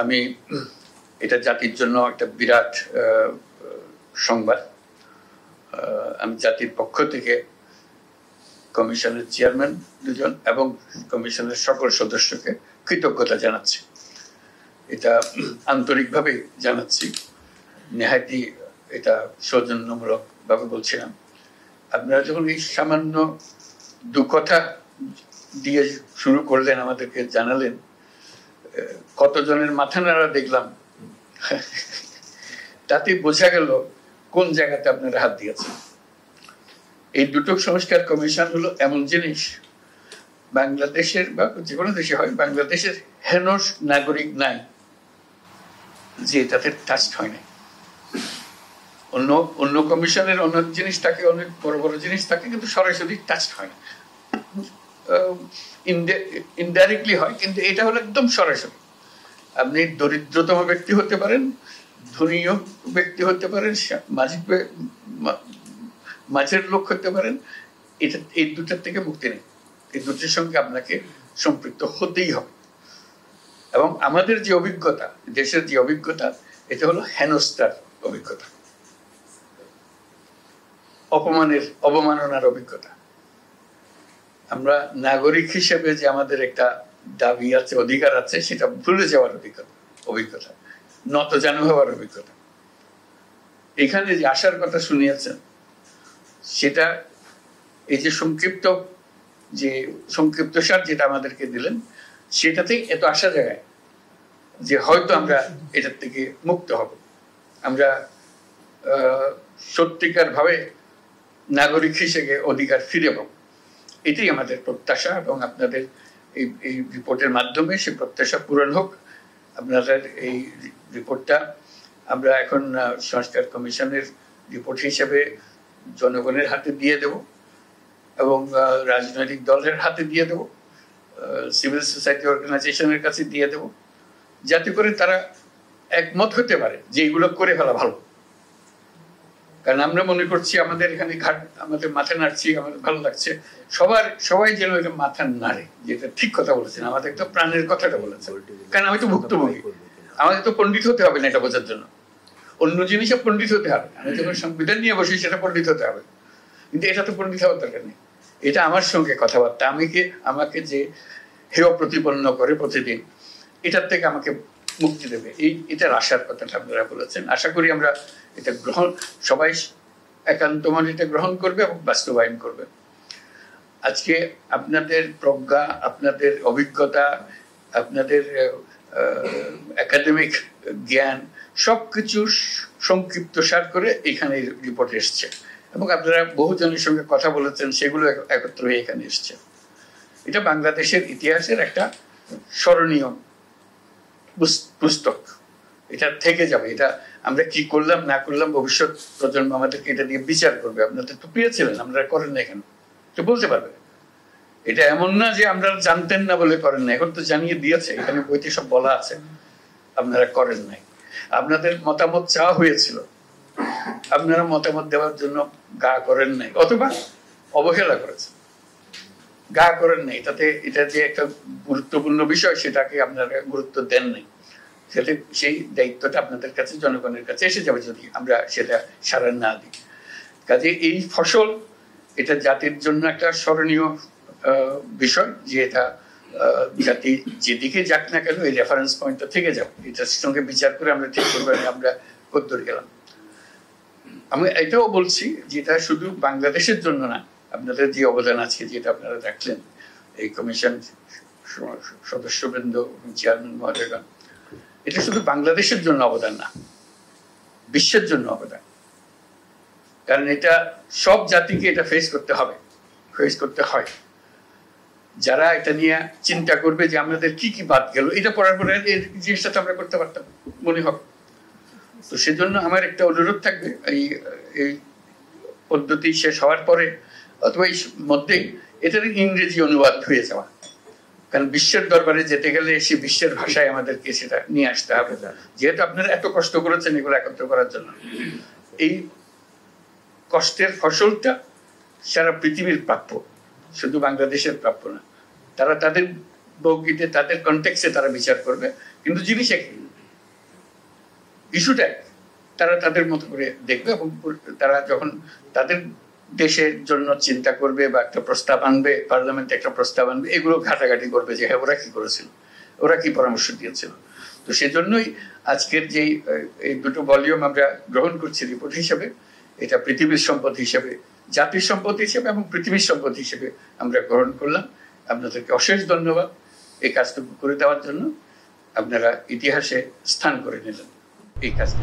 আমি এটা জাতির জন্য একটা বিরাট সংবাদ। আমি জাতির পক্ষ থেকে কমিশনের চেয়ারম্যান দুজন এবং কমিশনের সকল সদস্যকে কৃতজ্ঞতা জানাচ্ছি। এটা আন্তরিকভাবে জানাচ্ছি, নেহাতি এটা সৌজন্যমূলক ভাবে বলছিলাম। আপনারা যখন এই সামান্য দু কথা দিয়ে শুরু করলেন, আমাদেরকে জানালেন, কতজনের মাথা নাড়া দেখলাম, তাতে বোঝা গেল কোন জায়গাতে আপনারা হাত দিয়েছেন। এই দুটো সংস্কার কমিশন হলো এমন জিনিস, বাংলাদেশের বা যে কোনো দেশে হয়, বাংলাদেশের হেন নাগরিক নাই যে এটাতে টাচ হয় না। অন্য অন্য কমিশনের অনেক জিনিস থাকে, অনেক বড় বড় জিনিস থাকে, কিন্তু সরাসরি টাচ হয় না, ইনডাইরেক্টলি হয়। কিন্তু এটা হলো একদম সরাসরি। আপনি দরিদ্রতম ব্যক্তি হতে পারেন, ধনীয় ব্যক্তি হতে পারেন, মাঝের লোক হতে পারেন, এটা এই দুটার থেকে মুক্তি নেই। এই দুটির সঙ্গে আপনাকে সম্পৃক্ত হতেই হবে। এবং আমাদের যে অভিজ্ঞতা, দেশের যে অভিজ্ঞতা, এটা হলো হেনস্থার অভিজ্ঞতা, অবমাননার অভিজ্ঞতা। আমরা নাগরিক হিসেবে যে আমাদের একটা দাবি আছে, অধিকার আছে, সেটা ভুলে যাওয়ার অভিজ্ঞতা, নতজানু হওয়ার অভিজ্ঞতা। এখানে যে আসার কথা শুনিয়েছেন, সেটা এই যে সংক্ষিপ্ত সার যেটা আমাদেরকে দিলেন, সেটাতেই এত আশা জায়গায় যে হয়তো আমরা এটার থেকে মুক্ত হব, আমরা সত্যিকার ভাবে নাগরিক হিসেবে অধিকার ফিরে পাব। এটাই আমাদের প্রত্যাশা। এবং আপনাদের এই রিপোর্টের মাধ্যমে সে প্রত্যাশা পূরণ হোক। আপনাদের এই রিপোর্টটা আমরা এখন সংস্কার কমিশনের রিপোর্ট হিসেবে জনগণের হাতে দিয়ে দেব এবং রাজনৈতিক দলের হাতে দিয়ে দেব, সিভিল সোসাইটি অর্গানাইজেশনের কাছে দিয়ে দেব, যাতে করে তারা একমত হতে পারে যে এগুলো করে ফেলা ভালো। কারণ আমরা মনে করছি আমাদের এখানে আমাদের মাথা নাড়ছি, আমাদের ভালো লাগছে, সবাই যেন এটা মাথা নাড়ে, যেটা ঠিক কথা বলেছেন। আমাদের তো প্রাণের কথাটা বলেছেন, কারণ আমি তো ভুক্তভোগী, আমাদের তো পণ্ডিত হতে হবে না এটা বোঝার জন্য। অন্য জিনিসে পণ্ডিত হতে হবে, আমি যখন সংবিধান নিয়ে বসি সেটা পণ্ডিত হতে হবে, কিন্তু এটা তো পণ্ডিত হওয়ার দরকার নেই। এটা আমার সঙ্গে কথাবার্তা, আমাকে যে হেয় প্রতিপন্ন করে প্রতিদিন, এটার থেকে আমাকে মুক্তি দেবে, এটার আশার কথাটা আপনারা বলেছেন। আশা করি আমরা এটা সবাই একান্ত মনে এটা গ্রহণ করবে এবং বাস্তবায়ন করবে। আজকে আপনাদের প্রজ্ঞা, আপনাদের অভিজ্ঞতা, আপনাদের একাডেমিক জ্ঞান সবকিছু সংক্ষিপ্ত সার করে এখানে রিপোর্ট এসছে এবং আপনারা বহুজনের সঙ্গে কথা বলেছেন, সেগুলো একত্র হয়ে এখানে এসছে। এটা বাংলাদেশের ইতিহাসের একটা স্মরণীয় পুস্তক, এটা থেকে যাবে। এটা আমরা কি করলাম না করলাম, ভবিষ্যৎ প্রজন্ম আমাদেরকে এটা নিয়ে বিচার করবে। আপনাদের তো পেয়েছিলেন, আপনারা করেন না কেন, তো বলতে পারবে। এটা এমন না যে আমরা জানতেন না বলে করেন না, এখন তো জানিয়ে দিয়েছে, এখানে বইতে সব বলা আছে, আপনারা করেন নাই। আপনাদের মতামত চাওয়া হয়েছিল, আপনারা মতামত দেওয়ার জন্য গা করেন নাই, অথবা অবহেলা করেছেন, গা করেন নাই। এটা যে একটা গুরুত্বপূর্ণ বিষয়, সেটাকে আপনারা গুরুত্ব দেন নাই। সেই দায়িত্বটা আপনাদের কাছে, জনগণের কাছে এসে যাবে যদি আমরা সেটা সাড়া না দিই। কাজে এই ফসল, এটা জাতির জন্য একটা স্মরণীয় বিষয়, যে এটা জাতি যেদিকে যাক না কেন এই রেফারেন্স পয়েন্টটা থেকে যাবে। এটার সঙ্গে বিচার করে আমরা ঠিক করবো আমরা কদ্দূর গেলাম। আমি এটাও বলছি যে এটা শুধু বাংলাদেশের জন্য না, আপনাদের যে অবদান আছে, যেটা আপনারা রাখলেন, এই কমিশন সদস্যবৃন্দ, চেয়ারম্যান মহোদয়গণ, এটা শুধু বাংলাদেশের জন্য অবদান না, বিশ্বের জন্য অবদান। কারণ এটা সব জাতিকে এটা ফেস করতে হয়। যারা এটা নিয়ে চিন্তা করবে যে আমাদের কি কি বাদ গেল, এটা পড়ার পরে এই জিনিসটা তো আমরা করতে পারতাম মনে হবে। তো সেজন্য আমার একটা অনুরোধ থাকবে, এই পদ্ধতি শেষ হওয়ার পরে অথবা এই মধ্যেই এটার ইংরেজি অনুবাদ হয়ে যাওয়া। কারণ বিশ্বের দরবারে যেতে গেলে সে বিশ্বের ভাষায় আমাদেরকে সেটা নিয়ে আসতে হবে। যেহেতু আপনারা এত কষ্ট করেছেন এগুলো একত্র করার জন্য, এই কষ্টের ফসলটা সারা পৃথিবীর প্রাপ্য, শুধু বাংলাদেশের প্রাপ্য না। তারা তাদের বৌগিতে, তাদের কনটেক্সে তারা বিচার করবে, কিন্তু জিনিস একই। ইস্যুটাই তারা তাদের মতো করে দেখবে, এবং তারা যখন তাদের দেশের জন্য চিন্তা করবে বা একটা প্রস্তাব আনবে, পার্লামেন্টে একটা প্রস্তাব আনবে, এগুলো ঘাটাঘাটি করবে যে হ্যাঁ ওরা কি করেছিল, ওরা কি পরামর্শ দিয়েছিল। তো সেজন্যই আজকের যেই এই দুটো ভলিউম আমরা গ্রহণ করছি রিপোর্ট হিসেবে, এটা পৃথিবীর সম্পদ হিসেবে, জাতির সম্পদ হিসেবে এবং পৃথিবীর সম্পদ হিসেবে আমরা গ্রহণ করলাম। আপনাদেরকে অশেষ ধন্যবাদ এই কাজটুকু করে দেওয়ার জন্য। আপনারা ইতিহাসে স্থান করে নিলেন এই কাজটা।